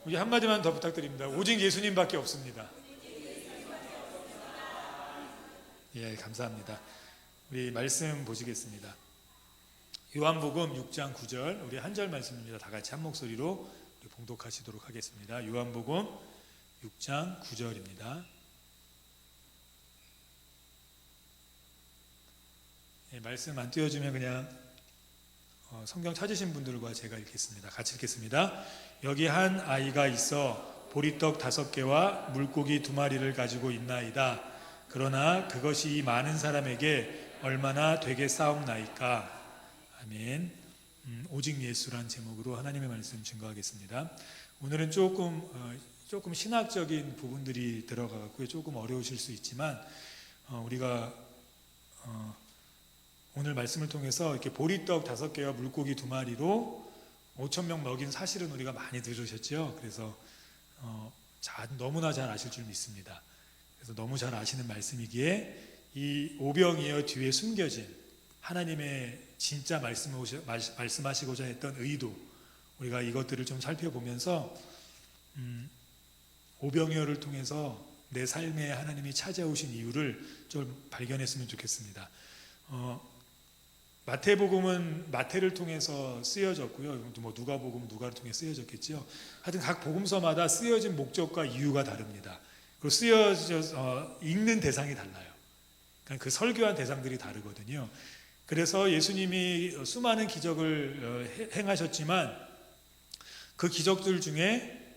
우리 한마디만 더 부탁드립니다. 오직 예수님밖에 없습니다. 예, 감사합니다. 우리 말씀 보시겠습니다. 요한복음 6장 9절, 우리 한 절 말씀입니다. 다 같이 한 목소리로 봉독하시도록 하겠습니다. 요한복음 6장 9절입니다. 예, 말씀 안 띄워주면 그냥 성경 찾으신 분들과 제가 읽겠습니다. 같이 읽겠습니다. 여기 한 아이가 있어 보리떡 5개와 물고기 2마리를 가지고 있나이다. 그러나 그것이 이 많은 사람에게 얼마나 되겠사옵나이까. 아멘. 오직 예수란 제목으로 하나님의 말씀 증거하겠습니다. 오늘은 조금 신학적인 부분들이 들어가고요. 조금 어려우실 수 있지만 우리가 오늘 말씀을 통해서 이렇게 보리떡 5개와 물고기 2마리로 5,000명 먹인 사실은 우리가 많이 들으셨죠. 그래서 너무나 잘 아실 줄 믿습니다. 그래서 너무 잘 아시는 말씀이기에 이 오병이어 뒤에 숨겨진 하나님의 진짜 말씀하시고자 했던 의도, 우리가 이것들을 좀 살펴보면서 오병이어를 통해서 내 삶에 하나님이 찾아오신 이유를 좀 발견했으면 좋겠습니다. 마태복음은 마태를 통해서 쓰여졌고요. 뭐 누가복음은 누가를 통해 쓰여졌겠죠. 하여튼 각 복음서마다 쓰여진 목적과 이유가 다릅니다. 그리고 읽는 대상이 달라요. 그러니까 그 설교한 대상들이 다르거든요. 그래서 예수님이 수많은 기적을 행하셨지만 그 기적들 중에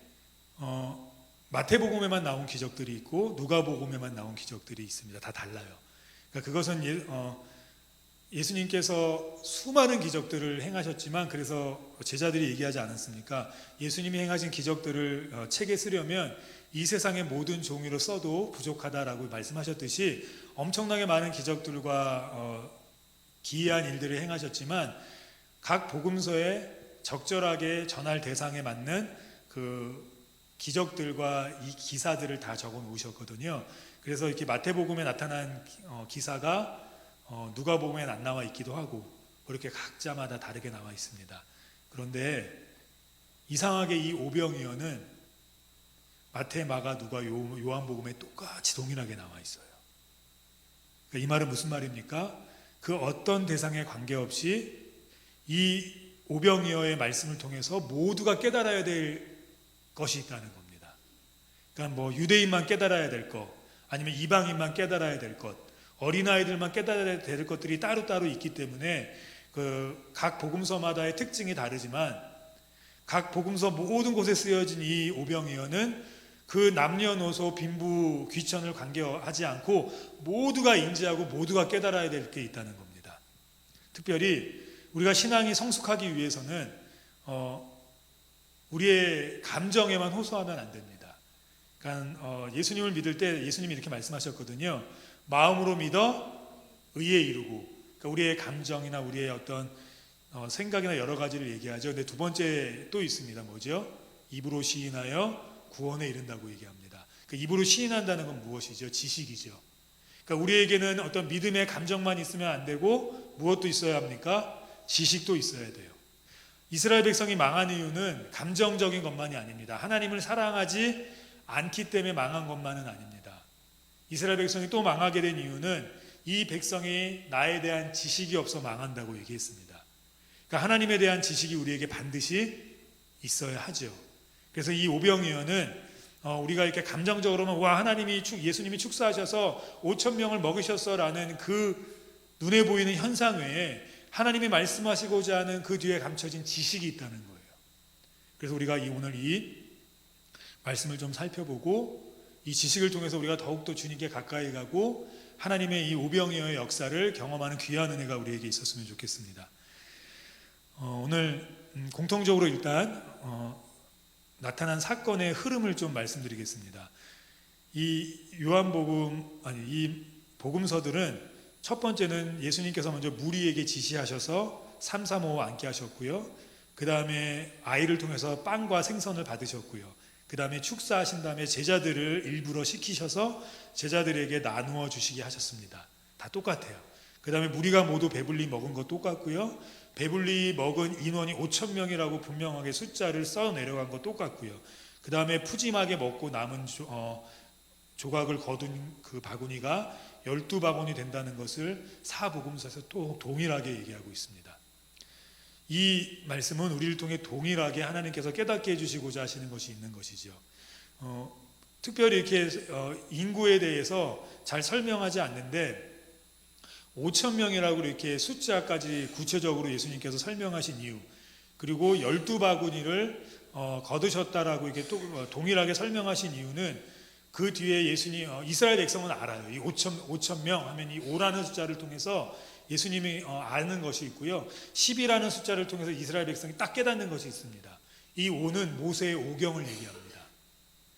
마태복음에만 나온 기적들이 있고 누가복음에만 나온 기적들이 있습니다. 다 달라요. 그러니까 그것은 예수님께서 수많은 기적들을 행하셨지만, 그래서 제자들이 얘기하지 않았습니까? 예수님이 행하신 기적들을 책에 쓰려면 이 세상의 모든 종이로 써도 부족하다라고 말씀하셨듯이 엄청나게 많은 기적들과 기이한 일들을 행하셨지만 각 복음서에 적절하게 전할 대상에 맞는 그 기적들과 이 기사들을 다 적어 놓으셨거든요. 그래서 이렇게 마태복음에 나타난 기사가 누가복음에 안 나와 있기도 하고 그렇게 각자마다 다르게 나와 있습니다. 그런데 이상하게 이 오병이어는 마태, 마가, 누가, 요한복음에 똑같이 동일하게 나와 있어요. 그러니까 이 말은 무슨 말입니까? 그 어떤 대상에 관계없이 이 오병이어의 말씀을 통해서 모두가 깨달아야 될 것이 있다는 겁니다. 그러니까 뭐 유대인만 깨달아야 될 것, 아니면 이방인만 깨달아야 될 것, 어린아이들만 깨달아야 될 것들이 따로따로 있기 때문에 각 복음서마다의 특징이 다르지만 각 복음서 모든 곳에 쓰여진 이 오병이어는 그 남녀노소 빈부 귀천을 관계하지 않고 모두가 인지하고 모두가 깨달아야 될 게 있다는 겁니다. 특별히 우리가 신앙이 성숙하기 위해서는 우리의 감정에만 호소하면 안 됩니다. 그러니까 예수님을 믿을 때 예수님이 이렇게 말씀하셨거든요. 마음으로 믿어 의에 이르고, 그러니까 우리의 감정이나 우리의 어떤 생각이나 여러 가지를 얘기하죠. 근데 두 번째 또 있습니다. 뭐죠? 입으로 시인하여 구원에 이른다고 얘기합니다. 그 입으로 시인한다는 건 무엇이죠? 지식이죠. 그러니까 우리에게는 어떤 믿음의 감정만 있으면 안 되고 무엇도 있어야 합니까? 지식도 있어야 돼요. 이스라엘 백성이 망한 이유는 감정적인 것만이 아닙니다. 하나님을 사랑하지 않기 때문에 망한 것만은 아닙니다. 이스라엘 백성이 또 망하게 된 이유는 이 백성이 나에 대한 지식이 없어 망한다고 얘기했습니다. 그러니까 하나님에 대한 지식이 우리에게 반드시 있어야 하죠. 그래서 이 오병이어는 우리가 이렇게 감정적으로만 예수님이 축사하셔서 5,000명을 먹으셨어라는 그 눈에 보이는 현상 외에 하나님이 말씀하시고자 하는 그 뒤에 감춰진 지식이 있다는 거예요. 그래서 우리가 오늘 이 말씀을 좀 살펴보고 이 지식을 통해서 우리가 더욱더 주님께 가까이 가고 하나님의 이 오병이어의 역사를 경험하는 귀한 은혜가 우리에게 있었으면 좋겠습니다. 오늘 공통적으로 일단 나타난 사건의 흐름을 좀 말씀드리겠습니다. 이 복음서들은 첫 번째는 예수님께서 먼저 무리에게 지시하셔서 335 앉게 하셨고요. 그 다음에 아이를 통해서 빵과 생선을 받으셨고요. 그 다음에 축사하신 다음에 제자들을 일부러 시키셔서 제자들에게 나누어 주시게 하셨습니다. 다 똑같아요. 그 다음에 무리가 모두 배불리 먹은 것 똑같고요. 배불리 먹은 인원이 5,000명이라고 분명하게 숫자를 써 내려간 것 똑같고요. 그 다음에 푸짐하게 먹고 남은 조각을 거둔 그 바구니가 12바구니 된다는 것을 사복음서에서 또 동일하게 얘기하고 있습니다. 이 말씀은 우리를 통해 동일하게 하나님께서 깨닫게 해주시고자 하시는 것이 있는 것이죠. 특별히 이렇게 인구에 대해서 잘 설명하지 않는데 5천 명이라고 이렇게 숫자까지 구체적으로 예수님께서 설명하신 이유, 그리고 12바구니를 거두셨다라고 이렇게 또 동일하게 설명하신 이유는 그 뒤에 예수님, 이스라엘 백성은 알아요. 이 5천 명 하면 이 5라는 숫자를 통해서 예수님이 아는 것이 있고요. 10이라는 숫자를 통해서 이스라엘 백성이 딱 깨닫는 것이 있습니다. 이 5는 모세의 오경을 얘기합니다.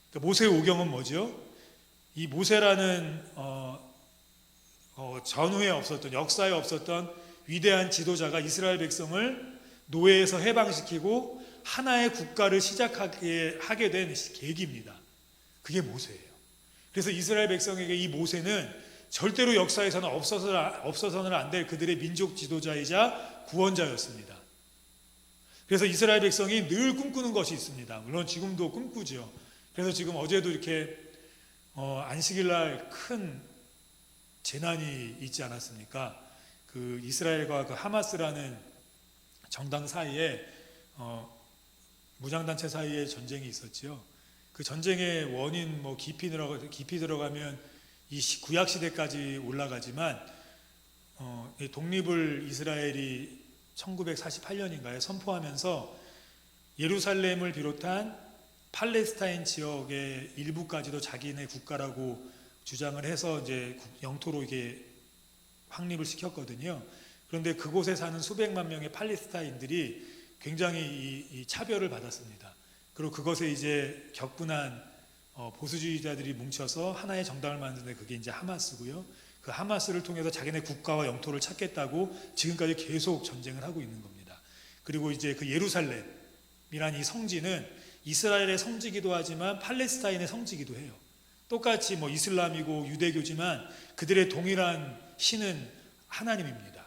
그러니까 모세의 오경은 뭐죠? 이 모세라는 전후에 없었던, 역사에 없었던 위대한 지도자가 이스라엘 백성을 노예에서 해방시키고 하나의 국가를 시작하게 하게 된 계기입니다. 그게 모세예요. 그래서 이스라엘 백성에게 이 모세는 절대로 역사에서는 없어서는 안 될 그들의 민족 지도자이자 구원자였습니다. 그래서 이스라엘 백성이 늘 꿈꾸는 것이 있습니다. 물론 지금도 꿈꾸죠. 그래서 지금 어제도 이렇게 안식일날 큰 재난이 있지 않았습니까? 그 이스라엘과 그 하마스라는 정당 사이에 무장단체 사이에 전쟁이 있었죠. 그 전쟁의 원인 깊이 들어가면 이 구약 시대까지 올라가지만 독립을 이스라엘이 1948년인가에 선포하면서 예루살렘을 비롯한 팔레스타인 지역의 일부까지도 자기네 국가라고 주장을 해서 이제 영토로 이게 확립을 시켰거든요. 그런데 그곳에 사는 수백만 명의 팔레스타인들이 굉장히 이 차별을 받았습니다. 그리고 그것에 이제 격분한 보수주의자들이 뭉쳐서 하나의 정당을 만드는데 그게 이제 하마스고요. 그 하마스를 통해서 자기네 국가와 영토를 찾겠다고 지금까지 계속 전쟁을 하고 있는 겁니다. 그리고 이제 그 예루살렘이란 이 성지는 이스라엘의 성지기도 하지만 팔레스타인의 성지기도 해요. 똑같이 이슬람이고 유대교지만 그들의 동일한 신은 하나님입니다.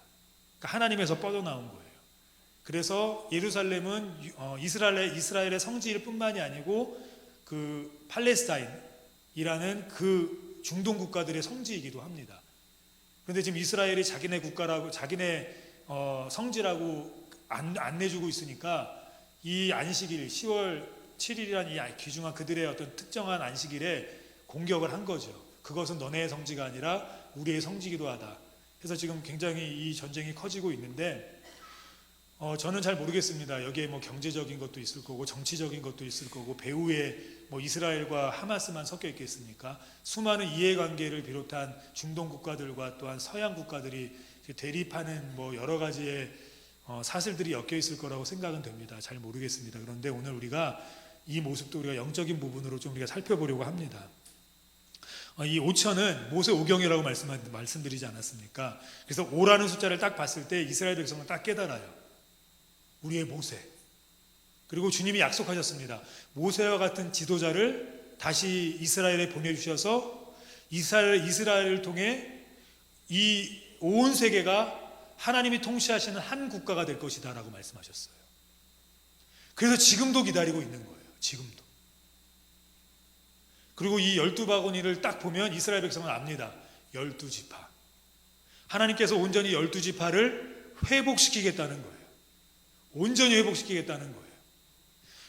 그러니까 하나님에서 뻗어나온 거예요. 그래서 예루살렘은 이스라엘의 성지일 뿐만이 아니고 그 팔레스타인이라는 그 중동 국가들의 성지이기도 합니다. 그런데 지금 이스라엘이 자기네 국가라고 자기네 성지라고 안 내주고 있으니까 이 안식일 10월 7일이라는 이 귀중한 그들의 어떤 특정한 안식일에 공격을 한 거죠. 그것은 너네의 성지가 아니라 우리의 성지기도 하다. 그래서 지금 굉장히 이 전쟁이 커지고 있는데 저는 잘 모르겠습니다. 여기에 경제적인 것도 있을 거고 정치적인 것도 있을 거고 배후에 이스라엘과 하마스만 섞여 있겠습니까? 수많은 이해관계를 비롯한 중동 국가들과 또한 서양 국가들이 대립하는 여러 가지의 사슬들이 엮여 있을 거라고 생각은 됩니다. 잘 모르겠습니다. 그런데 오늘 우리가 이 모습도 우리가 영적인 부분으로 좀 우리가 살펴보려고 합니다. 이 5천은 모세 오경이라고 말씀드리지 않았습니까? 그래서 5라는 숫자를 딱 봤을 때 이스라엘 백성은 딱 깨달아요. 우리의 모세. 그리고 주님이 약속하셨습니다. 모세와 같은 지도자를 다시 이스라엘에 보내주셔서 이스라엘을 통해 이 온 세계가 하나님이 통치하시는 한 국가가 될 것이다 라고 말씀하셨어요. 그래서 지금도 기다리고 있는 거예요. 지금도. 그리고 이 12바구니를 딱 보면 이스라엘 백성은 압니다. 12지파. 하나님께서 온전히 12지파를 회복시키겠다는 거예요. 온전히 회복시키겠다는 거예요.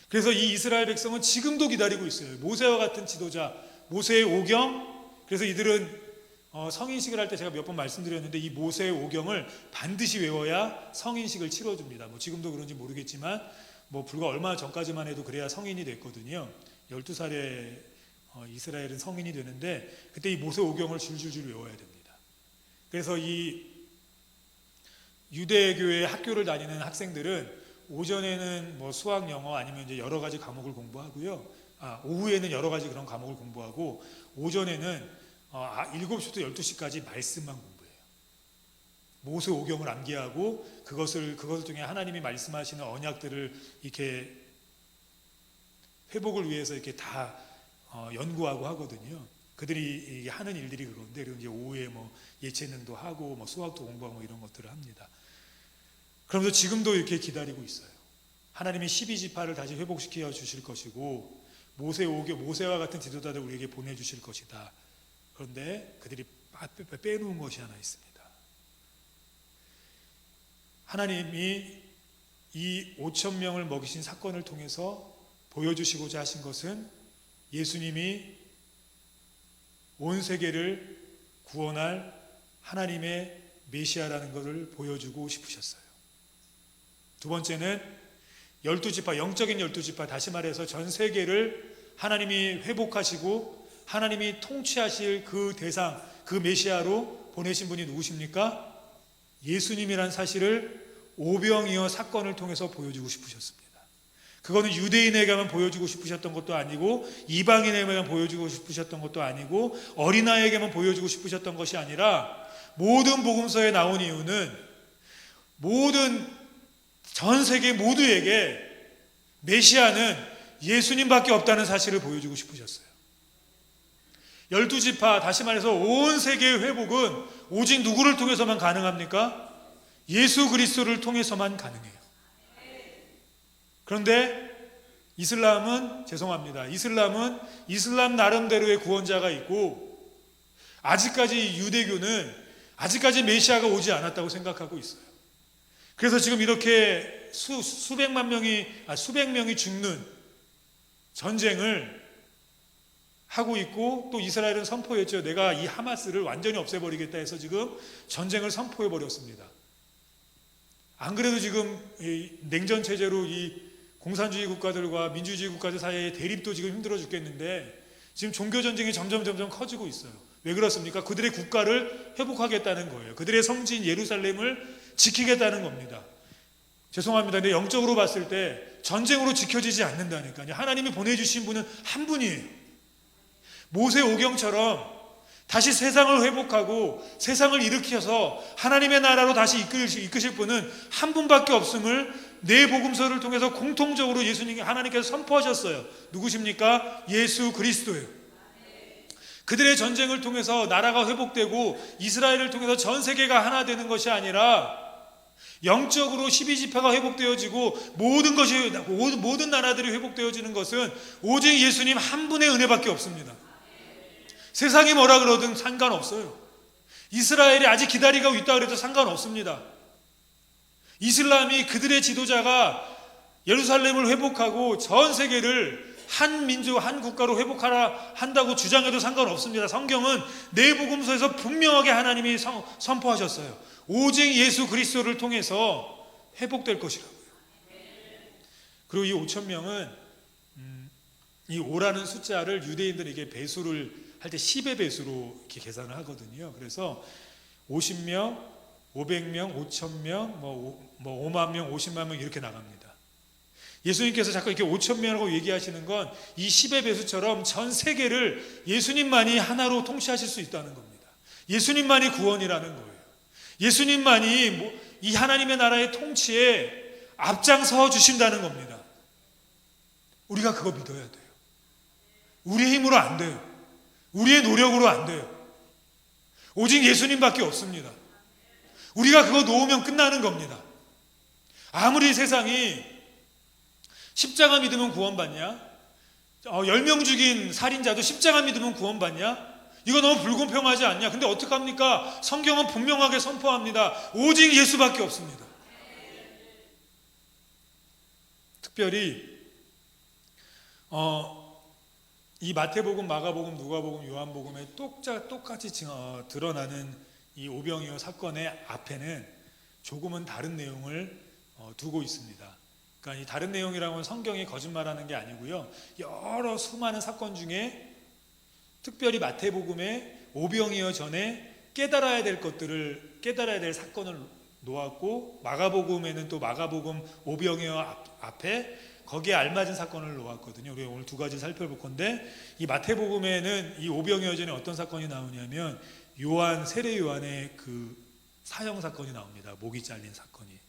그래서 이 이스라엘 백성은 지금도 기다리고 있어요. 모세와 같은 지도자, 모세의 오경. 그래서 이들은 성인식을 할 때 제가 몇 번 말씀드렸는데 이 모세의 오경을 반드시 외워야 성인식을 치러줍니다. 지금도 그런지 모르겠지만 불과 얼마 전까지만 해도 그래야 성인이 됐거든요. 12살에 이스라엘은 성인이 되는데 그때 이 모세 오경을 줄줄줄 외워야 됩니다. 그래서 이 유대교의 학교를 다니는 학생들은 오전에는 수학, 영어 아니면 이제 여러 가지 과목을 공부하고요. 오후에는 여러 가지 그런 과목을 공부하고 오전에는 7시부터 12시까지 말씀만 공부해요. 모세 오경을 암기하고 그것을 통해 하나님이 말씀하시는 언약들을 이렇게 회복을 위해서 이렇게 다 연구하고 하거든요. 그들이 하는 일들이 그건데, 그리고 이제 오후에 예체능도 하고 수학도 공부하고 이런 것들을 합니다. 그러면서 지금도 이렇게 기다리고 있어요. 하나님이 12지파를 다시 회복시켜 주실 것이고 모세와 같은 지도자들 우리에게 보내주실 것이다. 그런데 그들이 빼놓은 것이 하나 있습니다. 하나님이 이 5천 명을 먹이신 사건을 통해서 보여주시고자 하신 것은 예수님이 온 세계를 구원할 하나님의 메시아라는 것을 보여주고 싶으셨어요. 두 번째는 12지파, 영적인 12지파, 다시 말해서 전 세계를 하나님이 회복하시고 하나님이 통치하실 그 대상, 그 메시아로 보내신 분이 누구십니까? 예수님이란 사실을 오병이어 사건을 통해서 보여주고 싶으셨습니다. 그거는 유대인에게만 보여주고 싶으셨던 것도 아니고 이방인에게만 보여주고 싶으셨던 것도 아니고 어린아이에게만 보여주고 싶으셨던 것이 아니라 모든 복음서에 나온 이유는 모든 전 세계 모두에게 메시아는 예수님밖에 없다는 사실을 보여주고 싶으셨어요. 12지파, 다시 말해서 온 세계의 회복은 오직 누구를 통해서만 가능합니까? 예수 그리스도를 통해서만 가능해요. 그런데 이슬람은 이슬람 나름대로의 구원자가 있고 아직까지 유대교는 아직까지 메시아가 오지 않았다고 생각하고 있어요. 그래서 지금 이렇게 수백 명이 죽는 전쟁을 하고 있고 또 이스라엘은 선포했죠. 내가 이 하마스를 완전히 없애버리겠다 해서 지금 전쟁을 선포해버렸습니다. 안 그래도 지금 이 냉전 체제로 이 공산주의 국가들과 민주주의 국가들 사이의 대립도 지금 힘들어 죽겠는데 지금 종교 전쟁이 점점 커지고 있어요. 왜 그렇습니까? 그들의 국가를 회복하겠다는 거예요. 그들의 성지인 예루살렘을 지키겠다는 겁니다. 죄송합니다. 근데 영적으로 봤을 때 전쟁으로 지켜지지 않는다니까요. 하나님이 보내주신 분은 한 분이에요. 모세 오경처럼 다시 세상을 회복하고 세상을 일으켜서 하나님의 나라로 다시 이끄실 분은 한 분밖에 없음을 네 복음서를 통해서 공통적으로 하나님께서 선포하셨어요. 누구십니까? 예수 그리스도예요. 그들의 전쟁을 통해서 나라가 회복되고 이스라엘을 통해서 전 세계가 하나 되는 것이 아니라 영적으로 12지파가 회복되어지고 모든 나라들이 회복되어지는 것은 오직 예수님 한 분의 은혜밖에 없습니다. 세상이 뭐라 그러든 상관없어요. 이스라엘이 아직 기다리고 있다 그래도 상관없습니다. 이슬람이 그들의 지도자가 예루살렘을 회복하고 전 세계를 한 민족, 한 국가로 회복하라 한다고 주장해도 상관없습니다. 성경은 네 복음서에서 분명하게 하나님이 선포하셨어요. 오직 예수 그리스도를 통해서 회복될 것이라고요. 그리고 이 5천 명은 이 5라는 숫자를 유대인들에게 배수를 할 때 10의 배수로 이렇게 계산을 하거든요. 그래서 50명, 500명, 5,000명, 뭐 5만 명, 50만 명 이렇게 나갑니다. 예수님께서 자꾸 이렇게 5천 명이라고 얘기하시는 건 이 10의 배수처럼 전 세계를 예수님만이 하나로 통치하실 수 있다는 겁니다. 예수님만이 구원이라는 거예요. 예수님만이 이 하나님의 나라의 통치에 앞장서 주신다는 겁니다. 우리가 그거 믿어야 돼요. 우리의 힘으로 안 돼요. 우리의 노력으로 안 돼요. 오직 예수님밖에 없습니다. 우리가 그거 놓으면 끝나는 겁니다. 아무리 세상이 십자가 믿으면 구원받냐? 10명 죽인 살인자도 십자가 믿으면 구원받냐? 이거 너무 불공평하지 않냐? 근데 어떡합니까? 성경은 분명하게 선포합니다. 오직 예수밖에 없습니다. 특별히 이 마태복음, 마가복음, 누가복음, 요한복음에 똑같이 드러나는 이 오병이어 사건의 앞에는 조금은 다른 내용을 두고 있습니다. 그러니까 이 다른 내용이라는 건 성경이 거짓말하는 게 아니고요. 여러 수많은 사건 중에 특별히 마태복음에 오병이어 전에 깨달아야 될 사건을 놓았고 마가복음에는 또 마가복음 오병이어 앞에 거기에 알맞은 사건을 놓았거든요. 우리가 오늘 두 가지 살펴볼 건데 이 마태복음에는 이 오병이어 전에 어떤 사건이 나오냐면 세례 요한의 그 사형 사건이 나옵니다. 목이 잘린 사건이.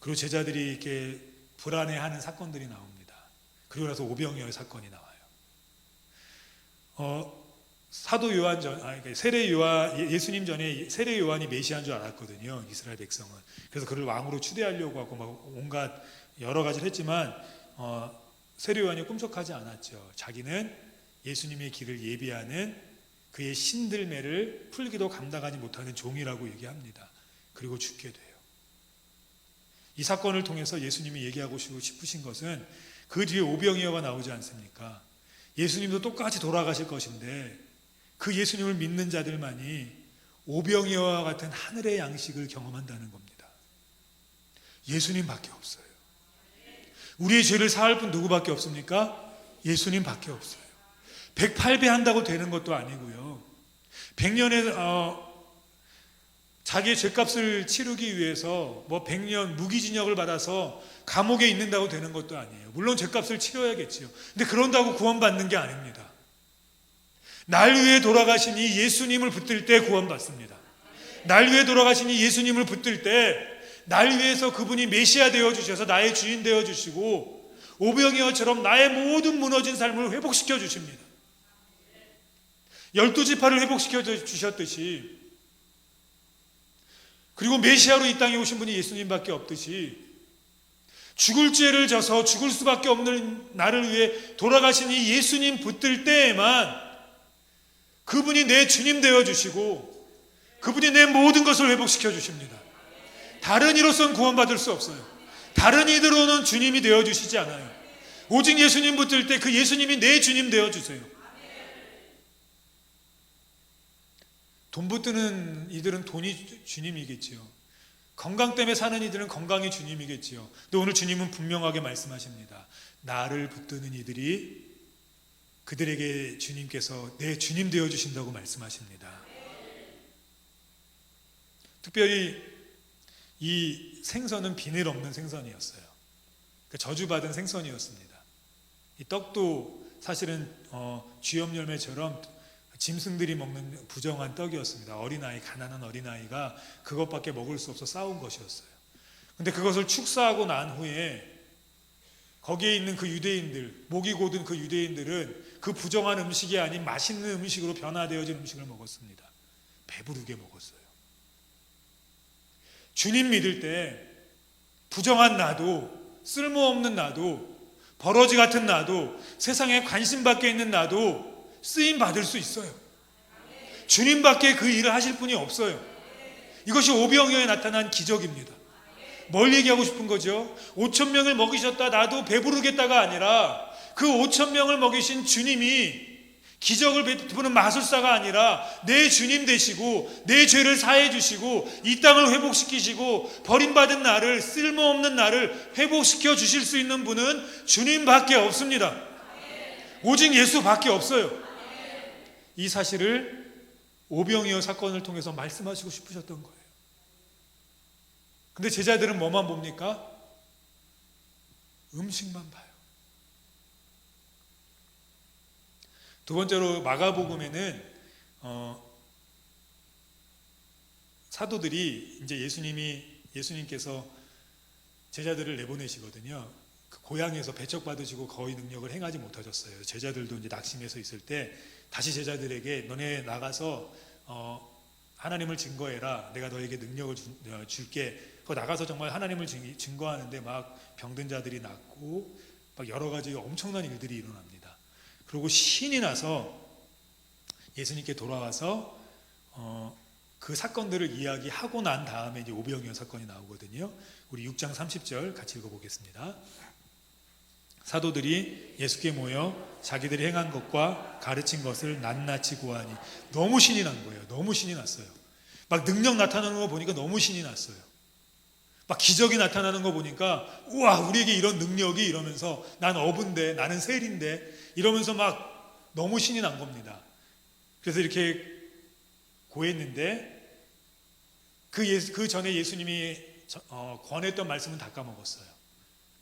그리고 제자들이 이렇게 불안해하는 사건들이 나옵니다. 그리고 나서 오병이어의 사건이 나와요. 사도 요한 예수님 전에 세례 요한이 메시아인 줄 알았거든요. 이스라엘 백성은. 그래서 그를 왕으로 추대하려고 하고 막 온갖 여러 가지를 했지만 세례 요한이 꿈쩍하지 않았죠. 자기는 예수님의 길을 예비하는 그의 신들매를 풀기도 감당하지 못하는 종이라고 얘기합니다. 그리고 죽게 돼요. 이 사건을 통해서 예수님이 얘기하고 싶으신 것은 그 뒤에 오병이어가 나오지 않습니까? 예수님도 똑같이 돌아가실 것인데 그 예수님을 믿는 자들만이 오병이어와 같은 하늘의 양식을 경험한다는 겁니다. 예수님밖에 없어요. 우리의 죄를 사할 분 누구밖에 없습니까? 예수님밖에 없어요. 108배 한다고 되는 것도 아니고요. 100년에 자기의 죄값을 치르기 위해서 100년 무기징역을 받아서 감옥에 있는다고 되는 것도 아니에요. 물론 죄값을 치러야겠지요. 근데 그런다고 구원받는 게 아닙니다. 날 위해 돌아가신 이 예수님을 붙들 때 구원받습니다. 날 위해 돌아가신 이 예수님을 붙들 때 날 위해서 그분이 메시아 되어주셔서 나의 주인 되어주시고 오병이어처럼 나의 모든 무너진 삶을 회복시켜 주십니다. 12지파를 회복시켜 주셨듯이, 그리고 메시아로 이 땅에 오신 분이 예수님밖에 없듯이 죽을 죄를 져서 죽을 수밖에 없는 나를 위해 돌아가신 이 예수님 붙들 때에만 그분이 내 주님 되어주시고 그분이 내 모든 것을 회복시켜 주십니다. 다른 이로서는 구원받을 수 없어요. 다른 이들로는 주님이 되어주시지 않아요. 오직 예수님 붙들 때 그 예수님이 내 주님 되어주세요. 돈 붙드는 이들은 돈이 주님이겠지요. 건강 때문에 사는 이들은 건강이 주님이겠지요. 근데 오늘 주님은 분명하게 말씀하십니다. 나를 붙드는 이들이 그들에게 주님께서 내 주님 되어주신다고 말씀하십니다. 특별히 이 생선은 비늘 없는 생선이었어요. 그러니까 저주받은 생선이었습니다. 이 떡도 사실은 쥐염열매처럼 짐승들이 먹는 부정한 떡이었습니다. 어린아이, 가난한 어린아이가 그것밖에 먹을 수 없어 싸운 것이었어요. 근데 그것을 축사하고 난 후에 거기에 있는 그 유대인들, 목이 고든 그 유대인들은 그 부정한 음식이 아닌 맛있는 음식으로 변화되어진 음식을 먹었습니다. 배부르게 먹었어요. 주님 믿을 때 부정한 나도, 쓸모없는 나도, 버러지 같은 나도, 세상에 관심 밖에 있는 나도 쓰임 받을 수 있어요. 주님밖에 그 일을 하실 분이 없어요. 이것이 오병이어에 나타난 기적입니다. 뭘 얘기하고 싶은 거죠? 5,000명을 먹이셨다 나도 배부르겠다가 아니라 그 5,000명을 먹이신 주님이 기적을 베푸는 마술사가 아니라 내 주님 되시고 내 죄를 사해 주시고 이 땅을 회복시키시고 버림받은 나를, 쓸모없는 나를 회복시켜 주실 수 있는 분은 주님밖에 없습니다. 오직 예수밖에 없어요. 이 사실을 오병이어 사건을 통해서 말씀하시고 싶으셨던 거예요. 근데 제자들은 뭐만 봅니까? 음식만 봐요. 두 번째로 마가복음에는 사도들이 이제 예수님께서 제자들을 내보내시거든요. 그 고향에서 배척받으시고 거의 능력을 행하지 못하셨어요. 제자들도 이제 낙심해서 있을 때 다시 제자들에게 너네 나가서 하나님을 증거해라. 내가 너에게 능력을 줄게. 그 나가서 정말 하나님을 증거하는데 막 병든 자들이 낫고 막 여러 가지 엄청난 일들이 일어납니다. 그리고 신이 나서 예수님께 돌아와서 그 사건들을 이야기하고 난 다음에 이제 오병이어 사건이 나오거든요. 우리 6장 30절 같이 읽어보겠습니다. 사도들이 예수께 모여 자기들이 행한 것과 가르친 것을 낱낱이 고하니, 너무 신이 난 거예요. 너무 신이 났어요. 막 능력 나타나는 거 보니까 너무 신이 났어요. 막 기적이 나타나는 거 보니까 우와, 우리에게 이런 능력이, 이러면서 난 어부인데, 나는 셀인데, 이러면서 막 너무 신이 난 겁니다. 그래서 이렇게 고했는데 그 전에 예수님이 권했던 말씀은 다 까먹었어요.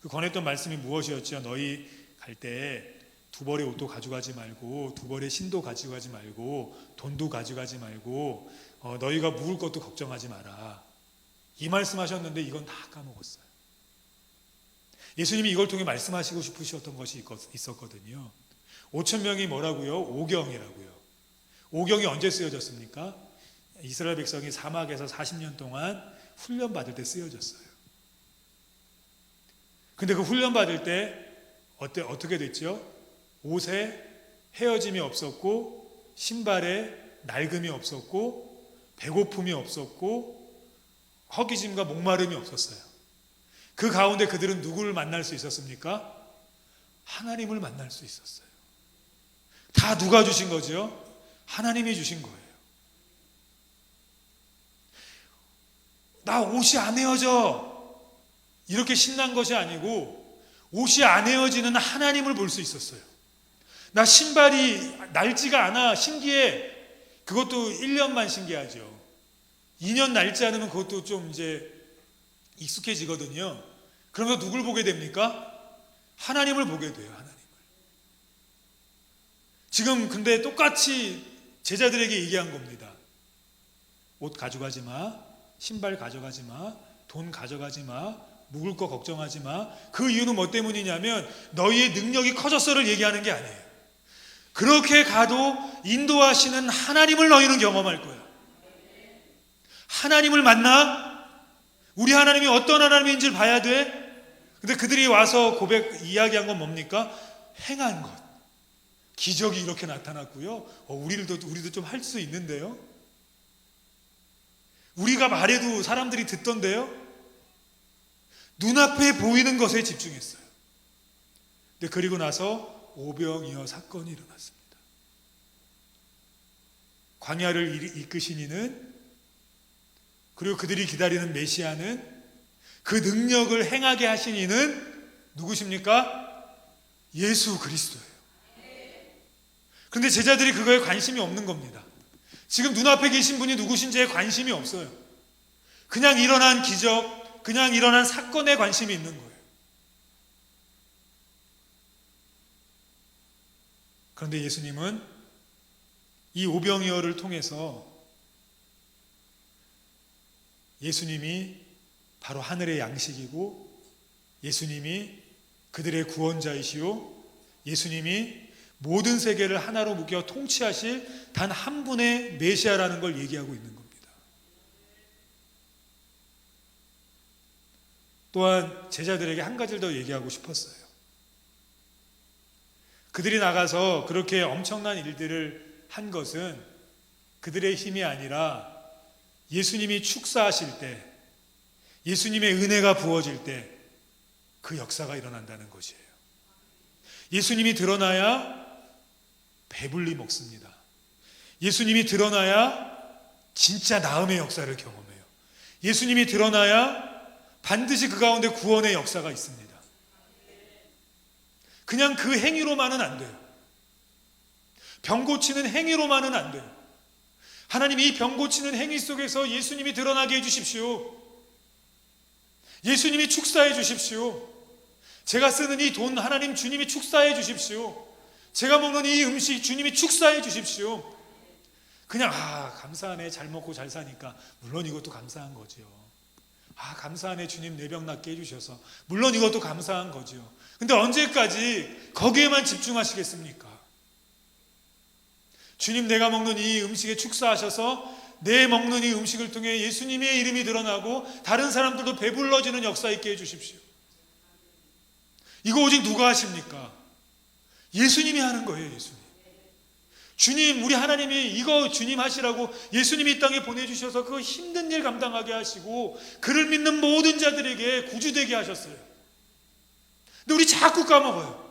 그 권했던 말씀이 무엇이었죠? 너희 갈 때 두 벌의 옷도 가져가지 말고, 두 벌의 신도 가져가지 말고, 돈도 가져가지 말고, 너희가 묵을 것도 걱정하지 마라. 이 말씀하셨는데 이건 다 까먹었어요. 예수님이 이걸 통해 말씀하시고 싶으셨던 것이 있었거든요. 5,000명이 뭐라고요? 오경이라고요. 오경이 언제 쓰여졌습니까? 이스라엘 백성이 사막에서 40년 동안 훈련받을 때 쓰여졌어요. 근데 그 훈련받을 때 어떻게 됐죠? 옷에 헤어짐이 없었고, 신발에 낡음이 없었고, 배고픔이 없었고, 허기짐과 목마름이 없었어요. 그 가운데 그들은 누구를 만날 수 있었습니까? 하나님을 만날 수 있었어요. 다 누가 주신 거죠? 하나님이 주신 거예요. 나 옷이 안 헤어져, 이렇게 신난 것이 아니고 옷이 안 헤어지는 하나님을 볼 수 있었어요. 나 신발이 낡지가 않아, 신기해. 그것도 1년만 신기하죠. 2년 낡지 않으면 그것도 좀 이제 익숙해지거든요. 그러면서 누굴 보게 됩니까? 하나님을 보게 돼요. 하나님을. 지금 근데 똑같이 제자들에게 얘기한 겁니다. 옷 가져가지 마, 신발 가져가지 마, 돈 가져가지 마, 묵을 거 걱정하지 마. 그 이유는 뭐 때문이냐면 너희의 능력이 커졌어를 얘기하는 게 아니에요. 그렇게 가도 인도하시는 하나님을 너희는 경험할 거야. 하나님을 만나? 우리 하나님이 어떤 하나님인지를 봐야 돼. 근데 그들이 와서 이야기한 건 뭡니까? 행한 것. 기적이 이렇게 나타났고요. 우리도 좀 할 수 있는데요. 우리가 말해도 사람들이 듣던데요. 눈앞에 보이는 것에 집중했어요. 근데 그리고 나서 오병이어 사건이 일어났습니다. 광야를 이끄신 이는, 그리고 그들이 기다리는 메시아는, 그 능력을 행하게 하신 이는 누구십니까? 예수 그리스도예요. 그런데 제자들이 그거에 관심이 없는 겁니다. 지금 눈앞에 계신 분이 누구신지에 관심이 없어요. 그냥 일어난 기적, 그냥 일어난 사건에 관심이 있는 거예요. 그런데 예수님은 이 오병이어를 통해서 예수님이 바로 하늘의 양식이고, 예수님이 그들의 구원자이시오, 예수님이 모든 세계를 하나로 묶여 통치하실 단 한 분의 메시아라는 걸 얘기하고 있는 겁니다. 또한 제자들에게 한 가지를 더 얘기하고 싶었어요. 그들이 나가서 그렇게 엄청난 일들을 한 것은 그들의 힘이 아니라 예수님이 축사하실 때, 예수님의 은혜가 부어질 때 그 역사가 일어난다는 것이에요. 예수님이 드러나야 배불리 먹습니다. 예수님이 드러나야 진짜 나음의 역사를 경험해요. 예수님이 드러나야 반드시 그 가운데 구원의 역사가 있습니다. 그냥 그 행위로만은 안 돼요. 병 고치는 행위로만은 안 돼요. 하나님이 이 병 고치는 행위 속에서 예수님이 드러나게 해주십시오. 예수님이 축사해 주십시오. 제가 쓰는 이 돈 하나님 주님이 축사해 주십시오. 제가 먹는 이 음식 주님이 축사해 주십시오. 그냥 감사하네, 잘 먹고 잘 사니까. 물론 이것도 감사한 거죠. 감사하네, 주님 내 병 낫게 해주셔서. 물론 이것도 감사한 거죠. 근데 언제까지 거기에만 집중하시겠습니까? 주님, 내가 먹는 이 음식에 축사하셔서 내 먹는 이 음식을 통해 예수님의 이름이 드러나고 다른 사람들도 배불러지는 역사 있게 해주십시오. 이거 오직 누가 하십니까? 예수님이 하는 거예요. 예수님. 주님, 우리 하나님이 이거 주님 하시라고 예수님이 이 땅에 보내주셔서 그 힘든 일 감당하게 하시고 그를 믿는 모든 자들에게 구주되게 하셨어요. 근데 우리 자꾸 까먹어요.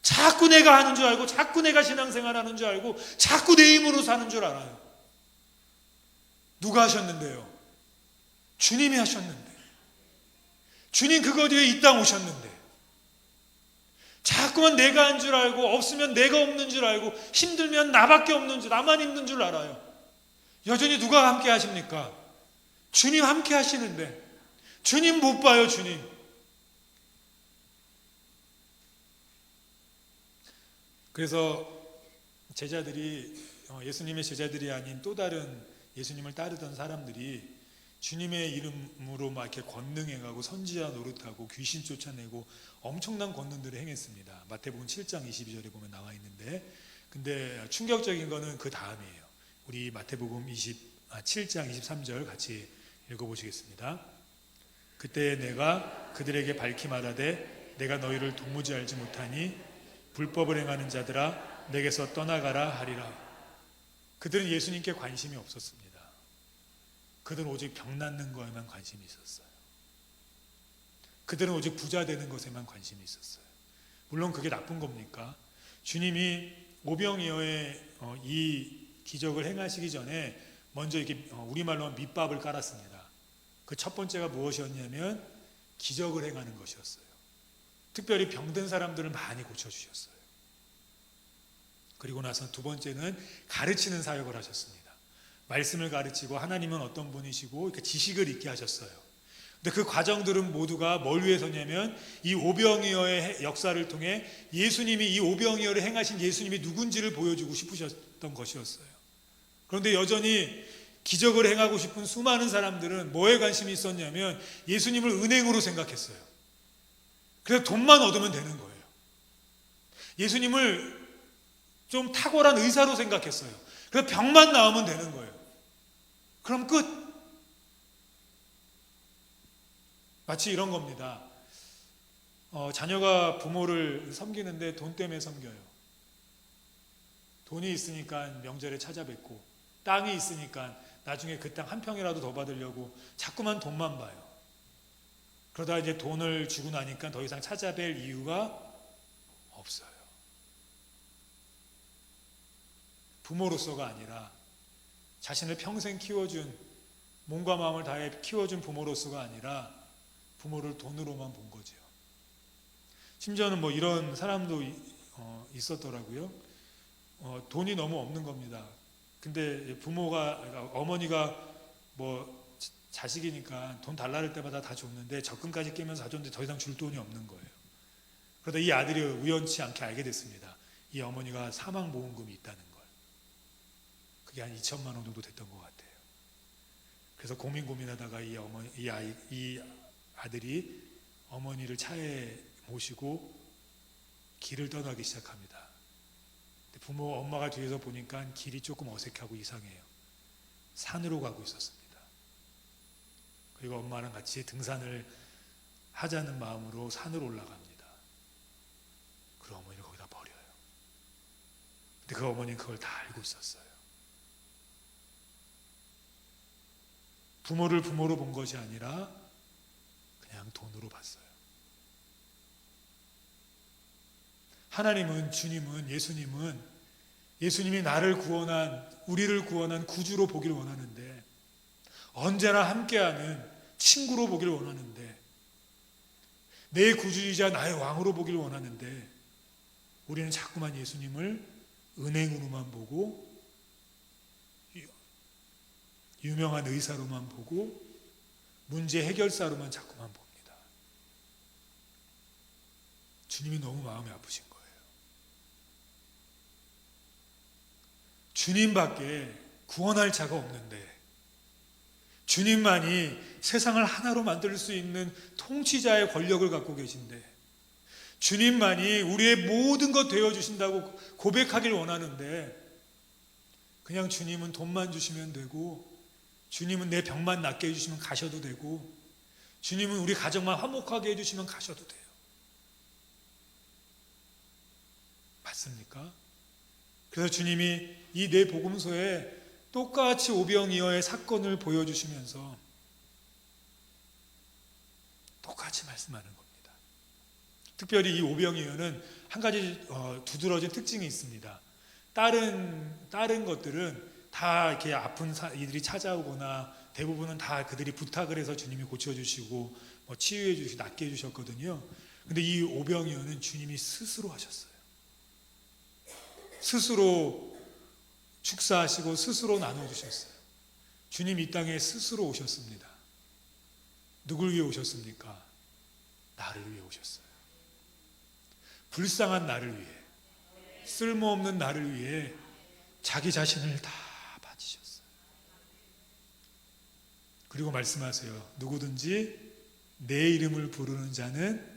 자꾸 내가 하는 줄 알고, 자꾸 내가 신앙생활 하는 줄 알고, 자꾸 내 힘으로 사는 줄 알아요. 누가 하셨는데요? 주님이 하셨는데. 주님 그거 뒤에 이 땅 오셨는데. 자꾸만 내가 한 줄 알고, 없으면 내가 없는 줄 알고, 힘들면 나밖에 없는 줄, 나만 힘든 줄 알아요. 여전히 누가 함께 하십니까? 주님 함께 하시는데. 주님 못 봐요, 주님. 그래서 제자들이, 예수님의 제자들이 아닌 또 다른 예수님을 따르던 사람들이 주님의 이름으로 막 이렇게 권능해가고 선지자 노릇하고 귀신 쫓아내고 엄청난 권능들을 행했습니다. 마태복음 7장 22절에 보면 나와 있는데, 근데 충격적인 거는 그 다음이에요. 우리 마태복음 7장 23절 같이 읽어보시겠습니다. 그때 내가 그들에게 밝히 말하되 내가 너희를 도무지 알지 못하니 불법을 행하는 자들아 내게서 떠나가라 하리라. 그들은 예수님께 관심이 없었습니다. 그들은 오직 병 낫는 거에만 관심이 있었어요. 그들은 오직 부자 되는 것에만 관심이 있었어요. 물론 그게 나쁜 겁니까? 주님이 오병이어의 이 기적을 행하시기 전에 먼저 이렇게 우리말로 밑밥을 깔았습니다. 그 첫 번째가 무엇이었냐면 기적을 행하는 것이었어요. 특별히 병든 사람들을 많이 고쳐주셨어요. 그리고 나서 두 번째는 가르치는 사역을 하셨습니다. 말씀을 가르치고 하나님은 어떤 분이시고 지식을 있게 하셨어요. 근데 그 과정들은 모두가 뭘 위해서냐면 이 오병이어의 역사를 통해 예수님이 이 오병이어를 행하신 예수님이 누군지를 보여주고 싶으셨던 것이었어요. 그런데 여전히 기적을 행하고 싶은 수많은 사람들은 뭐에 관심이 있었냐면 예수님을 은행으로 생각했어요. 그래서 돈만 얻으면 되는 거예요. 예수님을 좀 탁월한 의사로 생각했어요. 그래서 병만 나으면 되는 거예요. 그럼 끝. 마치 이런 겁니다. 자녀가 부모를 섬기는데 돈 때문에 섬겨요. 돈이 있으니까 명절에 찾아뵙고, 땅이 있으니까 나중에 그 땅 한 평이라도 더 받으려고 자꾸만 돈만 봐요. 그러다 이제 돈을 주고 나니까 더 이상 찾아뵐 이유가 없어요. 부모로서가 아니라 자신을 평생 키워준, 몸과 마음을 다해 키워준 부모로서가 아니라 부모를 돈으로만 본 거죠. 심지어는 뭐 이런 사람도 있었더라고요. 돈이 너무 없는 겁니다. 근데 부모가, 어머니가 뭐 자식이니까 돈 달라를 때마다 다 줬는데 적금까지 깨면서 다 줬는데 더 이상 줄 돈이 없는 거예요. 그러다 이 아들이 우연치 않게 알게 됐습니다. 이 어머니가 사망보험금이 있다는 걸. 그게 한 2천만 원 정도 됐던 것 같아요. 그래서 고민하다가 이 아들이 어머니를 차에 모시고 길을 떠나기 시작합니다. 엄마가 뒤에서 보니까 길이 조금 어색하고 이상해요. 산으로 가고 있었습니다. 그리고 엄마랑 같이 등산을 하자는 마음으로 산으로 올라갑니다. 그리고 어머니를 거기다 버려요. 근데 그 어머니는 그걸 다 알고 있었어요. 부모를 부모로 본 것이 아니라 그냥 돈으로 봤어요. 하나님은, 주님은, 예수님이 나를 구원한, 우리를 구원한 구주로 보길 원하는데, 언제나 함께하는 친구로 보길 원하는데, 내 구주이자 나의 왕으로 보길 원하는데, 우리는 자꾸만 예수님을 은행으로만 보고 유명한 의사로만 보고 문제 해결사로만 자꾸만 봅니다. 주님이 너무 마음이 아프신 거예요. 주님밖에 구원할 자가 없는데, 주님만이 세상을 하나로 만들 수 있는 통치자의 권력을 갖고 계신데, 주님만이 우리의 모든 것 되어주신다고 고백하길 원하는데, 그냥 주님은 돈만 주시면 되고, 주님은 내 병만 낫게 해주시면 가셔도 되고, 주님은 우리 가정만 화목하게 해주시면 가셔도 돼요. 맞습니까? 그래서 주님이 이 네 복음서에 똑같이 오병이어의 사건을 보여주시면서 똑같이 말씀하는 겁니다. 특별히 이 오병이어는 한 가지 두드러진 특징이 있습니다. 다른 것들은 다 이렇게 아픈 이들이 찾아오거나 대부분은 다 그들이 부탁을 해서 주님이 고쳐주시고 치유해 주시고 낫게 해주셨거든요. 근데 이 오병이어는 주님이 스스로 하셨어요. 스스로 축사하시고 스스로 나눠주셨어요. 주님 이 땅에 스스로 오셨습니다. 누굴 위해 오셨습니까? 나를 위해 오셨어요. 불쌍한 나를 위해, 쓸모없는 나를 위해 자기 자신을 다 바치셨어요. 그리고 말씀하세요. 누구든지 내 이름을 부르는 자는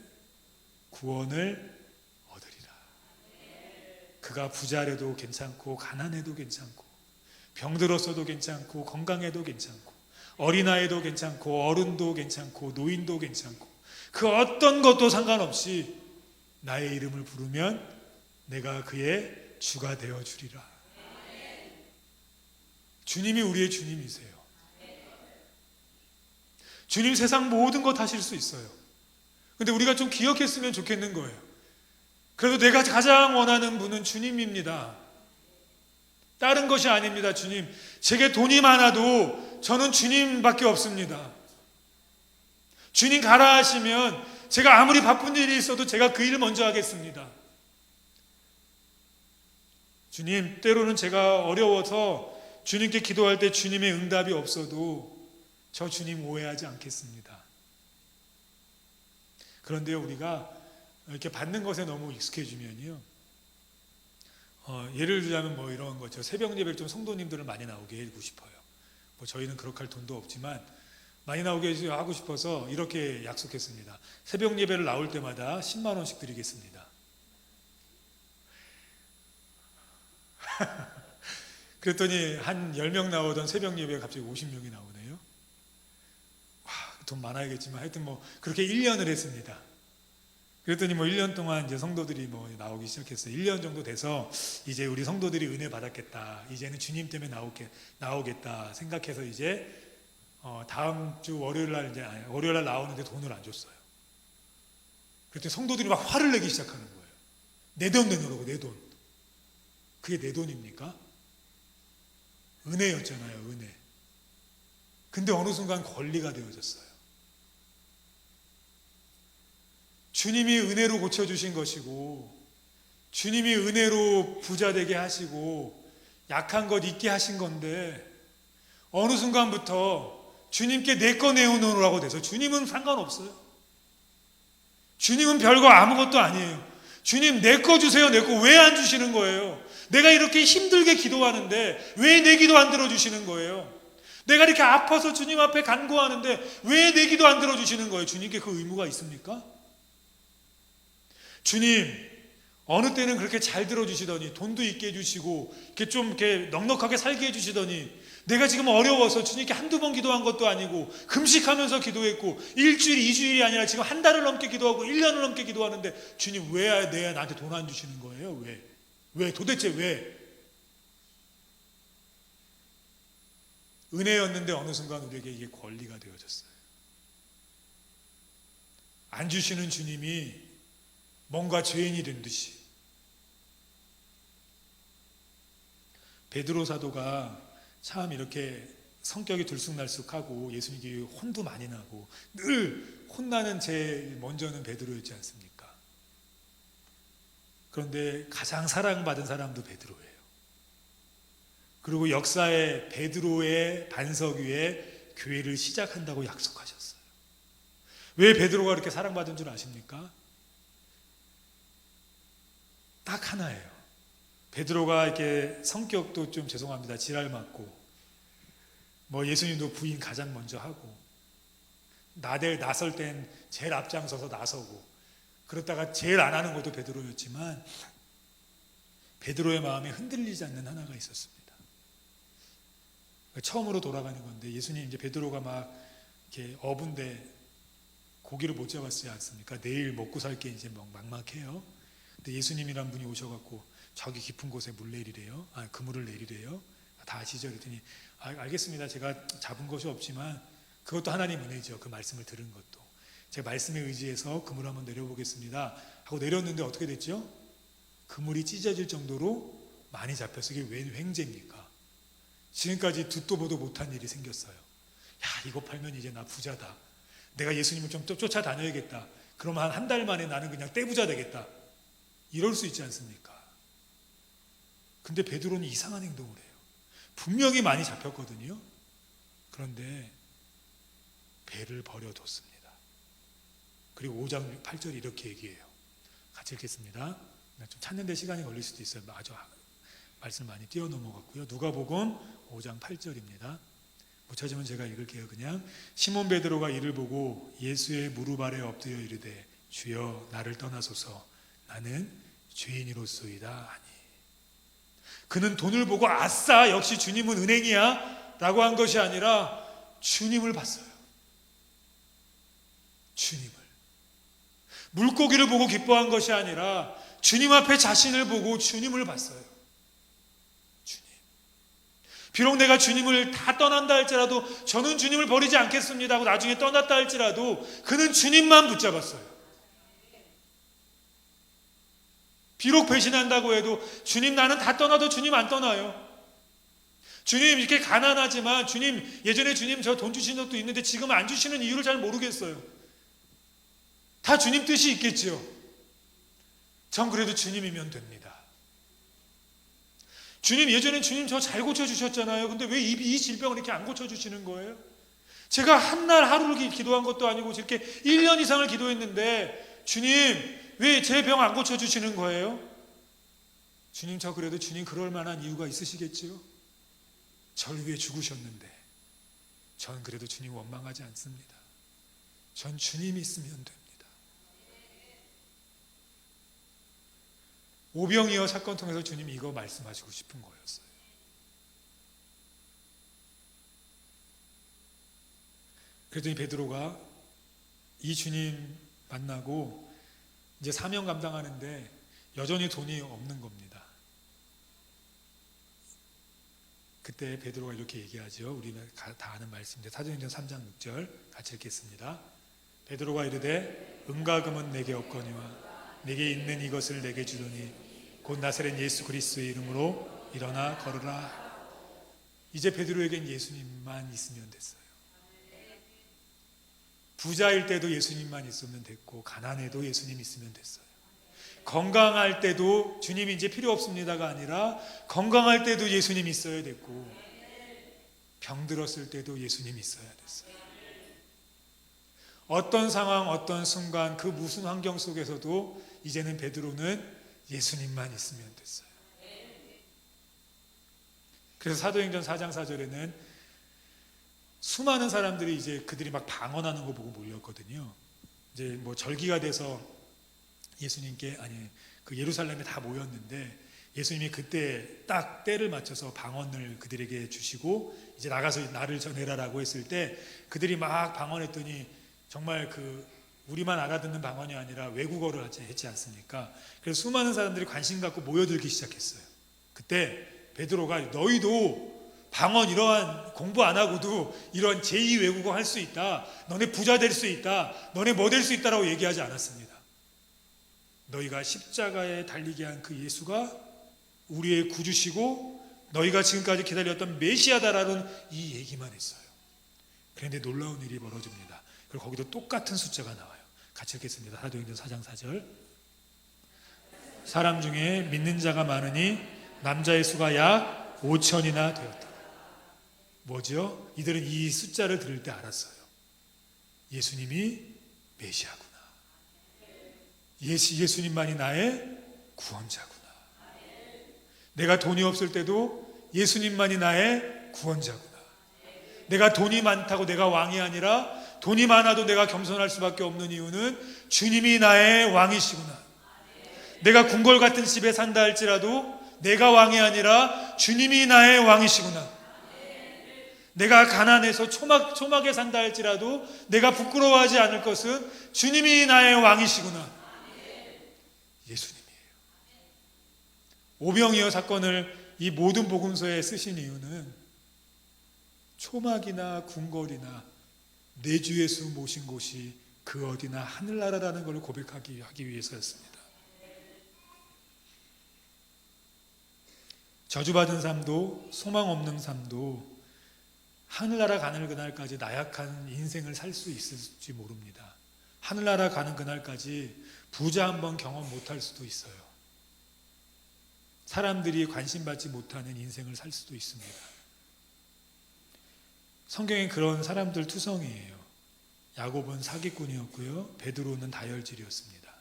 구원을 얻으리라. 그가 부자라도 괜찮고 가난해도 괜찮고 병들었어도 괜찮고 건강해도 괜찮고 어린아이도 괜찮고 어른도 괜찮고 노인도 괜찮고 그 어떤 것도 상관없이 나의 이름을 부르면 내가 그의 주가 되어 주리라. 주님이 우리의 주님이세요. 주님 세상 모든 것 하실 수 있어요. 근데 우리가 좀 기억했으면 좋겠는 거예요. 그래도 내가 가장 원하는 분은 주님입니다. 다른 것이 아닙니다. 주님. 제게 돈이 많아도 저는 주님밖에 없습니다. 주님 가라 하시면 제가 아무리 바쁜 일이 있어도 제가 그 일을 먼저 하겠습니다. 주님, 때로는 제가 어려워서 주님께 기도할 때 주님의 응답이 없어도 저 주님 오해하지 않겠습니다. 그런데요, 우리가 이렇게 받는 것에 너무 익숙해지면요, 예를 들자면 뭐 이런 거죠. 새벽 예배를 좀 성도님들을 많이 나오게 하고 싶어요. 뭐 저희는 그렇게 할 돈도 없지만 많이 나오게 하고 싶어서 이렇게 약속했습니다. 새벽 예배를 나올 때마다 10만 원씩 드리겠습니다. 그랬더니 한 10명 나오던 새벽 예배가 갑자기 50명이 나오네요. 와, 돈 많아야겠지만 하여튼 뭐 그렇게 1년을 했습니다. 그랬더니 뭐 1년 동안 이제 성도들이 뭐 나오기 시작했어요. 1년 정도 돼서 이제 우리 성도들이 은혜 받았겠다. 이제는 주님 때문에 나오겠다 생각해서 이제 다음 주 월요일 날 나오는데 돈을 안 줬어요. 그랬더니 성도들이 막 화를 내기 시작하는 거예요. 내 돈 내놓으라고, 내 돈. 그게 내 돈입니까? 은혜였잖아요, 은혜. 근데 어느 순간 권리가 되어졌어요. 주님이 은혜로 고쳐주신 것이고, 주님이 은혜로 부자 되게 하시고 약한 것 잊게 하신 건데, 어느 순간부터 주님께 내 거 내어놓으라고 돼서 주님은 상관없어요. 주님은 별거 아무것도 아니에요. 주님 내 거 주세요. 내 거 왜 안 주시는 거예요? 내가 이렇게 힘들게 기도하는데 왜 내 기도 안 들어주시는 거예요? 내가 이렇게 아파서 주님 앞에 간구하는데 왜 내 기도 안 들어주시는 거예요? 주님께 그 의무가 있습니까? 주님, 어느 때는 그렇게 잘 들어주시더니 돈도 있게 해주시고 이렇게 좀 이렇게 넉넉하게 살게 해주시더니 내가 지금 어려워서 주님께 한두 번 기도한 것도 아니고 금식하면서 기도했고 일주일, 2주일이 아니라 지금 한 달을 넘게 기도하고 1년을 넘게 기도하는데 주님 왜 나한테 돈 안 주시는 거예요? 왜? 도대체 왜? 은혜였는데 어느 순간 우리에게 이게 권리가 되어졌어요. 안 주시는 주님이 뭔가 죄인이 된 듯이. 베드로 사도가 참 이렇게 성격이 들쑥날쑥하고 예수님께 혼도 많이 나고 늘 혼나는 제일 먼저는 베드로였지 않습니까? 그런데 가장 사랑받은 사람도 베드로예요. 그리고 역사에 베드로의 반석 위에 교회를 시작한다고 약속하셨어요. 왜 베드로가 그렇게 사랑받은 줄 아십니까? 딱 하나예요. 베드로가 이렇게 성격도 좀 죄송합니다. 지랄 맞고 뭐 예수님도 부인 가장 먼저 하고 나설 땐 제일 앞장서서 나서고 그러다가 제일 안 하는 것도 베드로였지만 베드로의 마음에 흔들리지 않는 하나가 있었습니다. 처음으로 돌아가는 건데 예수님 이제 베드로가 막 이렇게 어부인데 고기를 못 잡았지 않습니까? 내일 먹고 살 게 이제 막막해요. 근데 예수님이란 분이 오셔갖고 저기 깊은 곳에 물 내리래요. 그물을 내리래요. 다 아시죠? 그랬더니 알겠습니다. 제가 잡은 것이 없지만 그것도 하나님 은혜죠. 그 말씀을 들은 것도. 제가 말씀에 의지해서 그물 한번 내려보겠습니다 하고 내렸는데 어떻게 됐죠? 그물이 찢어질 정도로 많이 잡혀서 이게 웬 횡재입니까? 지금까지 듣도 보도 못한 일이 생겼어요. 야, 이거 팔면 이제 나 부자다. 내가 예수님을 좀 쫓아다녀야겠다. 그러면 한 달 만에 나는 그냥 떼부자 되겠다. 이럴 수 있지 않습니까? 근데 베드로는 이상한 행동을 해요. 분명히 많이 잡혔거든요. 그런데 배를 버려뒀습니다. 그리고 5장 8절이 이렇게 얘기해요. 같이 읽겠습니다. 좀 찾는데 시간이 걸릴 수도 있어요. 아주 말씀 많이 뛰어넘어갔고요. 누가복음 5장 8절입니다. 못 찾으면 제가 읽을게요. 그냥 시몬 베드로가 이를 보고 예수의 무릎 아래 엎드려 이르되 주여 나를 떠나소서 나는 죄인이로소이다 하니. 그는 돈을 보고 아싸 역시 주님은 은행이야 라고 한 것이 아니라 주님을 봤어요. 주님을. 물고기를 보고 기뻐한 것이 아니라 주님 앞에 자신을 보고 주님을 봤어요. 주님. 비록 내가 주님을 다 떠난다 할지라도 저는 주님을 버리지 않겠습니다 하고 나중에 떠났다 할지라도 그는 주님만 붙잡았어요. 비록 배신한다고 해도 주님 나는 다 떠나도 주님 안 떠나요. 주님 이렇게 가난하지만 주님 예전에 주님 저 돈 주신 적도 있는데 지금 안 주시는 이유를 잘 모르겠어요. 다 주님 뜻이 있겠죠. 전 그래도 주님이면 됩니다. 주님 예전에 주님 저 잘 고쳐주셨잖아요. 근데 왜 이 질병을 이렇게 안 고쳐주시는 거예요? 제가 한날 하루를 기도한 것도 아니고 이렇게 1년 이상을 기도했는데 주님 왜 제 병 안 고쳐주시는 거예요? 주님 저 그래도 주님 그럴 만한 이유가 있으시겠지요? 절 위해 죽으셨는데 전 그래도 주님 원망하지 않습니다. 전 주님이 있으면 됩니다. 오병이어 사건 통해서 주님이 이거 말씀하시고 싶은 거였어요. 그랬더니 베드로가 이 주님 만나고 이제 사명 감당하는데 여전히 돈이 없는 겁니다. 그때 베드로가 이렇게 얘기하죠. 우리는 다 아는 말씀인데 사도행전 3장 6절 같이 읽겠습니다. 베드로가 이르되 은과 금은 내게 없거니와 내게 있는 이것을 내게 주더니 곧 나사렛 예수 그리스도의 이름으로 일어나 걸으라. 이제 베드로에겐 예수님만 있으면 됐어요. 부자일 때도 예수님만 있으면 됐고 가난해도 예수님 있으면 됐어요. 건강할 때도 주님이 이제 필요 없습니다가 아니라 건강할 때도 예수님 있어야 됐고 병들었을 때도 예수님 있어야 됐어요. 어떤 상황 어떤 순간 그 무슨 환경 속에서도 이제는 베드로는 예수님만 있으면 됐어요. 그래서 사도행전 4장 4절에는 수많은 사람들이 이제 그들이 막 방언하는 거 보고 몰렸거든요. 이제 뭐 절기가 돼서 예수님께 그 예루살렘에 다 모였는데 예수님이 그때 딱 때를 맞춰서 방언을 그들에게 주시고 이제 나가서 나를 전해라라고 했을 때 그들이 막 방언했더니 정말 우리만 알아듣는 방언이 아니라 외국어를 했지 않습니까? 그래서 수많은 사람들이 관심 갖고 모여들기 시작했어요. 그때 베드로가 너희도 방언 이러한 공부 안 하고도 이런 제2 외국어 할 수 있다. 너네 부자 될 수 있다. 너네 뭐 될 수 있다라고 얘기하지 않았습니다. 너희가 십자가에 달리게 한 그 예수가 우리의 구주시고 너희가 지금까지 기다렸던 메시아다라는 이 얘기만 했어요. 그런데 놀라운 일이 벌어집니다. 그리고 거기도 똑같은 숫자가 나와요. 같이 읽겠습니다. 사도행전 4장 4절. 사람 중에 믿는 자가 많으니 남자의 수가 약 5천이나 되었다. 뭐죠? 이들은 이 숫자를 들을 때 알았어요. 예수님이 메시아구나. 예수님만이 나의 구원자구나. 내가 돈이 없을 때도 예수님만이 나의 구원자구나. 내가 돈이 많다고 내가 왕이 아니라 돈이 많아도 내가 겸손할 수밖에 없는 이유는 주님이 나의 왕이시구나. 내가 궁궐 같은 집에 산다 할지라도 내가 왕이 아니라 주님이 나의 왕이시구나. 내가 가난해서 초막에 산다 할지라도 내가 부끄러워하지 않을 것은 주님이 나의 왕이시구나. 예수님이에요. 오병이어 사건을 이 모든 복음서에 쓰신 이유는 초막이나 궁궐이나 내 주 예수 모신 곳이 그 어디나 하늘나라라는 걸 고백하기 위해서였습니다. 저주받은 삶도 소망 없는 삶도 하늘나라 가는 그날까지 나약한 인생을 살 수 있을지 모릅니다. 하늘나라 가는 그날까지 부자 한번 경험 못할 수도 있어요. 사람들이 관심받지 못하는 인생을 살 수도 있습니다. 성경에 그런 사람들 투성이에요. 야곱은 사기꾼이었고요. 베드로는 다혈질이었습니다.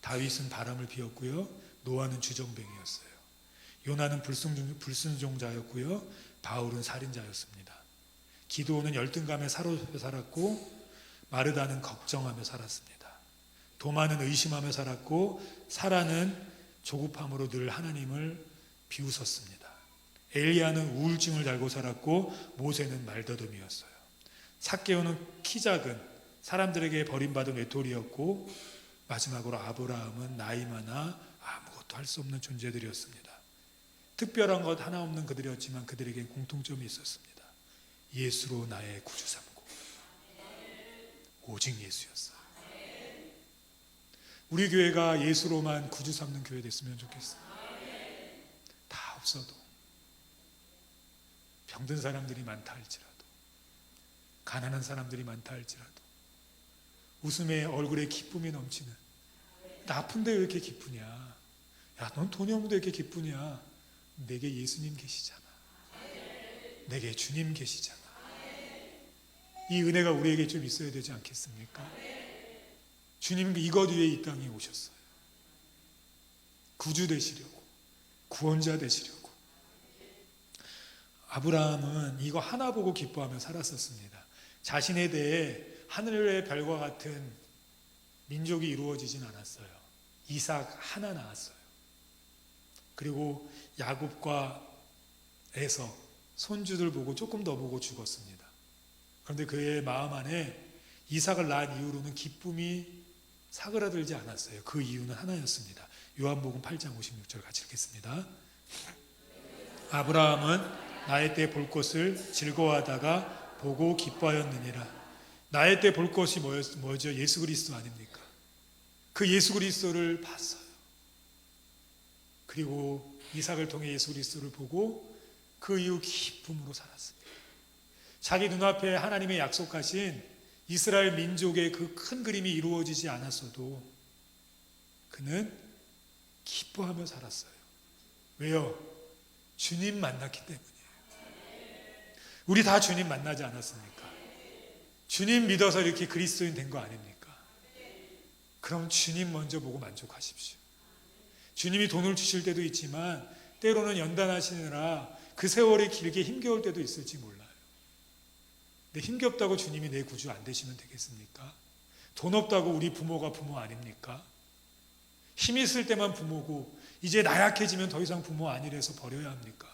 다윗은 바람을 피웠고요. 노아는 주정뱅이였어요. 요나는 불순종자였고요. 바울은 살인자였습니다. 기드온은 열등감에 사로잡혀 살았고 마르다는 걱정하며 살았습니다. 도마는 의심하며 살았고 사라는 조급함으로 늘 하나님을 비웃었습니다. 엘리야는 우울증을 달고 살았고 모세는 말더듬이었어요. 삭개오는 키 작은 사람들에게 버림받은 외톨이였고 마지막으로 아브라함은 나이 많아 아무것도 할 수 없는 존재들이었습니다. 특별한 것 하나 없는 그들이었지만 그들에겐 공통점이 있었습니다. 예수로 나의 구주 삼고, 오직 예수였어요. 우리 교회가 예수로만 구주 삼는 교회 됐으면 좋겠어요. 다 없어도, 병든 사람들이 많다 할지라도, 가난한 사람들이 많다 할지라도, 웃음에 얼굴에 기쁨이 넘치는, 나 아픈데 왜 이렇게 기쁘냐, 야 넌 돈이 없는데 왜 이렇게 기쁘냐, 내게 예수님 계시잖아, 내게 주님 계시잖아. 이 은혜가 우리에게 좀 있어야 되지 않겠습니까? 주님 이것 위에 이 땅에 오셨어요. 구주 되시려고, 구원자 되시려고. 아브라함은 이거 하나 보고 기뻐하며 살았었습니다. 자신에 대해 하늘의 별과 같은 민족이 이루어지진 않았어요. 이삭 하나 낳았어요. 그리고 야곱과 에서 손주들 보고 조금 더 보고 죽었습니다. 그런데 그의 마음 안에 이삭을 낳은 이후로는 기쁨이 사그라들지 않았어요. 그 이유는 하나였습니다. 요한복음 8장 56절 같이 읽겠습니다. 아브라함은 나의 때 볼 것을 즐거워하다가 보고 기뻐하였느니라. 나의 때 볼 것이 뭐죠? 예수 그리스도 아닙니까? 그 예수 그리스도를 봤어요. 그리고 이삭을 통해 예수 그리스도를 보고 그 이후 기쁨으로 살았습니다. 자기 눈앞에 하나님의 약속하신 이스라엘 민족의 그 큰 그림이 이루어지지 않았어도 그는 기뻐하며 살았어요. 왜요? 주님 만났기 때문이에요. 우리 다 주님 만나지 않았습니까? 주님 믿어서 이렇게 그리스도인 된 거 아닙니까? 그럼 주님 먼저 보고 만족하십시오. 주님이 돈을 주실 때도 있지만 때로는 연단하시느라 그 세월이 길게 힘겨울 때도 있을지 몰라요. 근데 힘겹다고 주님이 내 구주 안 되시면 되겠습니까? 돈 없다고 우리 부모가 부모 아닙니까? 힘 있을 때만 부모고 이제 나약해지면 더 이상 부모 아니래서 버려야 합니까?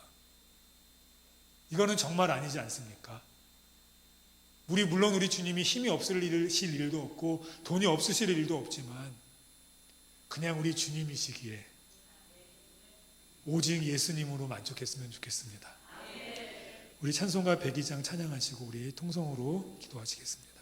이거는 정말 아니지 않습니까? 물론 우리 주님이 힘이 없으실 일도 없고 돈이 없으실 일도 없지만 그냥 우리 주님이시기에 오직 예수님으로 만족했으면 좋겠습니다. 우리 찬송가 102장 찬양하시고 우리 통성으로 기도하시겠습니다.